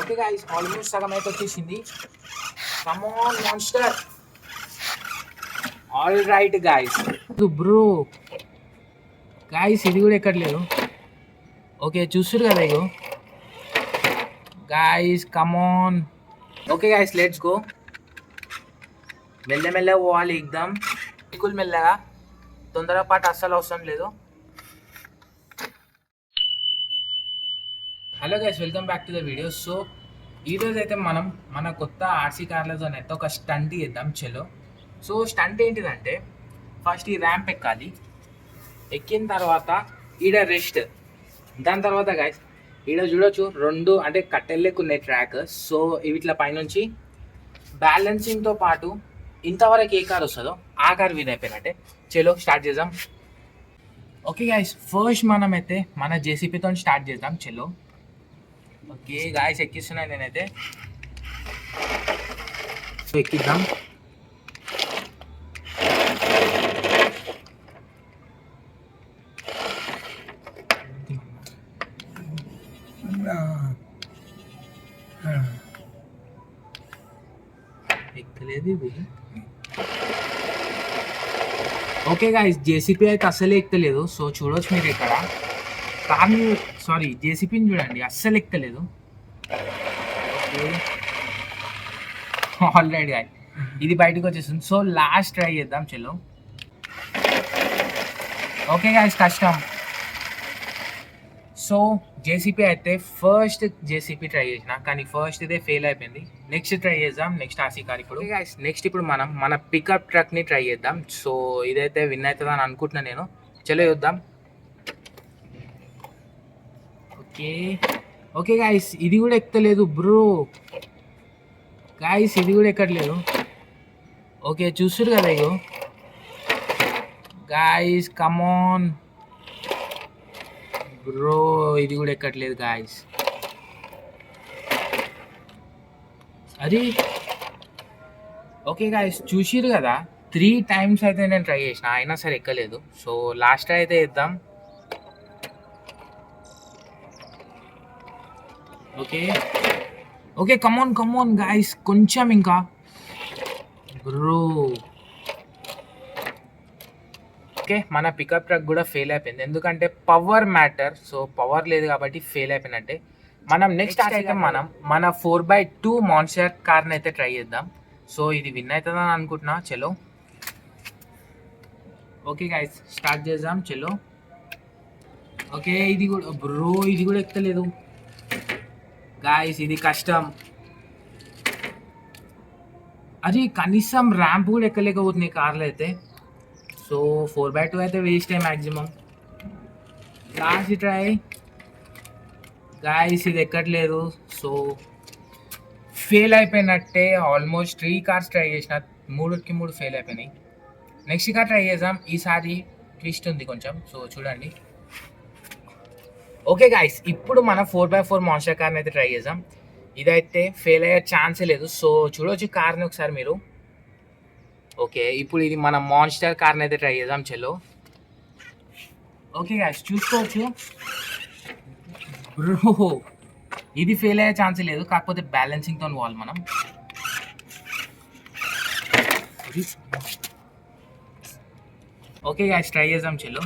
Okay guys, almost సగం అయితే వచ్చేసింది. Come on monster. All right guys. Bro guys, ఇది కూడా ఎక్కట్లేదు. ఓకే చూస్తురు కదా ఇగో guys, come on. Okay guys, let's go. మెల్లమెల్లగా పోవాలి, ఎగ్దాం బిల్కుల్ మెల్లగా, తొందరపాటు అస్సలు అవసరం లేదు. Hello guys, welcome back to the video. So ఈరోజు అయితే మనం మన కొత్త ఆర్సీ కార్లతో అయితే ఒక స్టంట్ చేద్దాం. చలో. సో స్టంట్ ఏంటిదంటే, ఫస్ట్ ఈ ర్యాంప్ ఎక్కాలి. ఎక్కిన తర్వాత ఈడ రెస్ట్. దాని తర్వాత గైస్ ఈడ చూడొచ్చు, రెండు అంటే కట్టెల్లెక్కున్నాయి ట్రాక్. సో వీటిల పైనుంచి బ్యాలెన్సింగ్తో పాటు ఇంతవరకు ఏ కార్ వస్తుందో ఆ కార్ విన్ అయిపోయినట్టే. చలో స్టార్ట్ చేద్దాం. ఓకే గైస్, ఫస్ట్ మనం అయితే మన జేసీపీతో స్టార్ట్ చేద్దాం. చలో. ఓకే గాయస్, ఎక్కిస్తున్నాను నేనైతే. ఎక్కిద్దాం. ఎక్కలేదు ఇది. ఓకే గాయస్, జేసీపీ అయితే అస్సలే ఎక్కలేదు. సో చూడవచ్చు మీరు ఇక్కడ కార్ని, సారీ జేసీపీని చూడండి, అస్సలు ఎక్కలేదు. ఆల్రెడీ గాయ్ ఇది బయటకు వచ్చేస్తుంది. సో లాస్ట్ ట్రై చేద్దాం. చలో. ఓకే గాయస్, కష్టం. సో జేసీపీ అయితే ఫస్ట్ జేసీపీ ట్రై చేసిన, కానీ ఫస్ట్ ఇదే ఫెయిల్ అయిపోయింది. నెక్స్ట్ ట్రై చేద్దాం, నెక్స్ట్ ఆర్సీ కార్. ఇప్పుడు నెక్స్ట్ ఇప్పుడు మనం మన పికప్ ట్రక్ని ట్రై చేద్దాం. సో ఇదైతే విన్ అవుతుందని అనుకుంటున్నాను నేను. చలో చూద్దాం. ఓకే ఓకే గాయస్, ఇది కూడా ఎక్కలేదు బ్రో. గాయస్ ఇది కూడా ఎక్కట్లేదు. ఓకే చూస్తురు కదా ఇగో గాయస్, కమ్ ఆన్ బ్రో. ఇది కూడా ఎక్కట్లేదు గాయస్. అది ఓకే గాయస్, చూసిరు కదా 3 times అయితే నేను ట్రై చేసిన, అయినా సరే ఎక్కలేదు. సో లాస్ట్ ట్రై అయితే ఇద్దాం. Okay okay, come on guys, కొంచెం ఇంకా బ్రో. ఓకే, మన పికప్ ట్రక్ కూడా ఫెయిల్ అయిపోయింది, ఎందుకంటే పవర్ మ్యాటర్. సో పవర్ లేదు కాబట్టి ఫెయిల్ అయిపోయినట్టే. మనం నెక్స్ట్ అయితే మనం మన 4x2 మాన్స్టర్ కార్ని అయితే ట్రై చేద్దాం. సో ఇది విన్ అవుతుందని అనుకుంటున్నా. చలో. ఓకే గాయస్, స్టార్ట్ చేద్దాం. చలో. ఓకే ఇది కూడా బ్రో, ఇది కూడా ఎక్కలేదు గాయస్, ఇది కష్టం. అది కనీసం ర్యాంప్ కూడా ఎక్కలేకపోతున్నాయి కార్లు అయితే. సో 4x2 అయితే వేస్ట్ అయ్యి మ్యాక్సిమం. లాస్ట్ ట్రై గాయస్, ఇది ఎక్కట్లేదు. సో ఫెయిల్ అయిపోయినట్టే. ఆల్మోస్ట్ 3 కార్స్ ట్రై చేసిన, 3 ఫెయిల్ అయిపోయినాయి. నెక్స్ట్ కార్ ట్రై చేద్దాం. ఈసారి ట్విస్ట్ ఉంది కొంచెం, సో చూడండి. ఓకే గాయస్, ఇప్పుడు మన 4x4 మాన్స్టర్ కార్ని అయితే ట్రై చేద్దాం. ఇదైతే ఫెయిల్ అయ్యే ఛాన్సే లేదు. సో చూడవచ్చు కార్ని ఒకసారి మీరు. ఓకే, ఇప్పుడు ఇది మన మాన్స్టర్ కార్ని అయితే ట్రై చేద్దాం. చలో. ఓకే గాయస్, చూసుకోవచ్చు బ్రో, ఇది ఫెయిల్ అయ్యే ఛాన్సే లేదు, కాకపోతే బ్యాలెన్సింగ్తో పోవాలి మనం. ఓకే గాయస్, ట్రై చేద్దాం. చలో.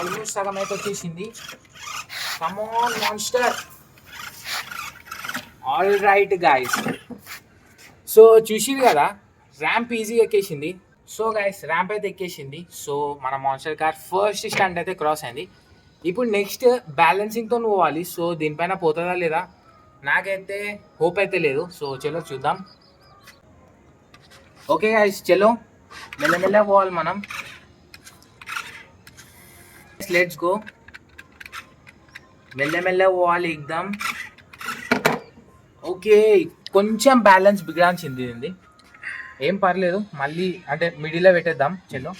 ఆల్మోస్ట్ సగం అయితే వచ్చేసింది. Come on monster. All right guys. So చూసింది కదా, ర్యాంప్ ఈజీగా ఎక్కేసింది. సో గైస్, ర్యాంప్ అయితే ఎక్కేసింది. సో మన మాన్స్టర్ కార్ ఫస్ట్ స్టంట్ అయితే క్రాస్ అయింది. ఇప్పుడు నెక్స్ట్ బ్యాలెన్సింగ్తో పోవాలి. సో దీనిపైన పోతుందా లేదా నాకైతే హోప్ అయితే లేదు. సో చలో చూద్దాం. ఓకే గైస్, చలో మెల్లమెల్ల పోవాలి మనం. Let's go. మెల్లమెల్ల పోవాలి, ఎగ్దాం. ఓకే, కొంచెం బ్యాలెన్స్ బిగాల్చింది, ఏం పర్లేదు, మళ్ళీ అంటే మిడిల్లో పెట్టేద్దాం. చలో.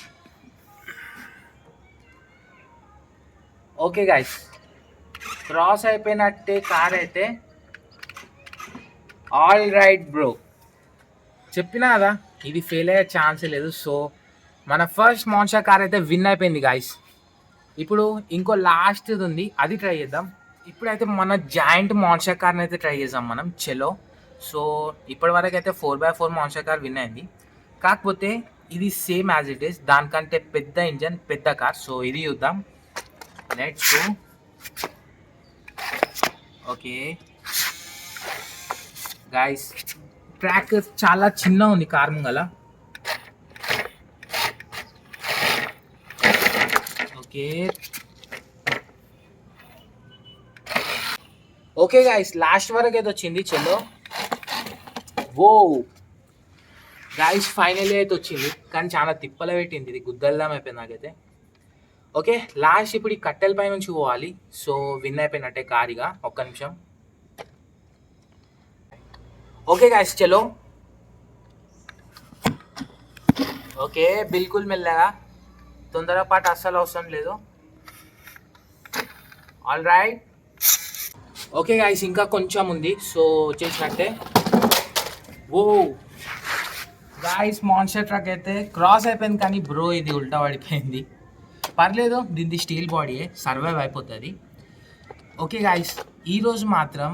ఓకే గైస్, క్రాస్ అయిపోయినట్టే కార్ అయితే. ఆల్ రైట్ బ్రో, చెప్పినా కదా ఇది ఫెయిల్ అయ్యే ఛాన్సే లేదు. సో మన ఫస్ట్ మాన్స్టర్ కార్ అయితే విన్ అయిపోయింది గాయస్. ఇప్పుడు ఇంకో లాస్ట్ ఉంది, అది ట్రై చేద్దాం. ఇప్పుడైతే మన జాయింట్ మాన్స్టర్ కార్ని అయితే ట్రై చేద్దాం మనం చెలో. సో ఇప్పటి వరకు అయితే 4x4 మాన్స్టర్ కార్ విన్ అయింది. కాకపోతే ఇది సేమ్ యాజ్ ఇట్ ఈస్, దానికంటే పెద్ద ఇంజన్ పెద్ద కార్. సో ఇది చూద్దాం, let's go. Okay guys, track చాలా చిన్న ఉంది కార్ ముంగల. ఓకే ఓకే గైస్, లాస్ట్ వరకు అయితే వచ్చింది చెల్లో. ఓ గైస్, ఫైనల్లీ అయితే వచ్చింది, కానీ చాలా తిప్పల పెట్టింది, ఇది గుద్దల్దాం అయిపోయింది నాకైతే. ఓకే లాస్ట్ ఇప్పుడు ఈ కట్టెల పై నుంచి పోవాలి. సో విన్ అయిపోయినట్టే కారిగా. ఒక్క నిమిషం. ఓకే గైస్ చలో. ఓకే బిల్కుల్ మెల్లగా, తొందరపాటు అస్సలు అవసరం లేదు. All right. ఓకే గైస్, ఇంకా కొంచెం ఉంది, సో వచ్చేసినట్టే. ఓ గైస్, మాన్స్టర్ ట్రక్ అయితే క్రాస్ అయిపోయింది, కానీ బ్రో ఇది ఉల్టా పడిపోయింది. పర్లేదు, దీన్ని స్టీల్ బాడీయే, సర్వైవ్ అయిపోతుంది. ఓకే గైస్, ఈరోజు మాత్రం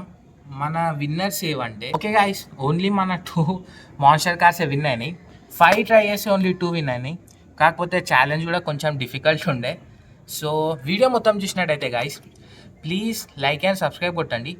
మన విన్నర్స్ ఏవంటే, ఓకే గైస్ ఓన్లీ మన 2 మాన్స్టర్ కార్సే విన్ అయినాయి. 5 ట్రై చేస్తే ఓన్లీ 2 విన్ అయినాయి. కాకపోతే ఛాలెంజ్ కూడా కొంచెం డిఫికల్ట్ ఉండే. సో వీడియో మొత్తం చూసినట్టయితే guys, please like and subscribe కొట్టండి.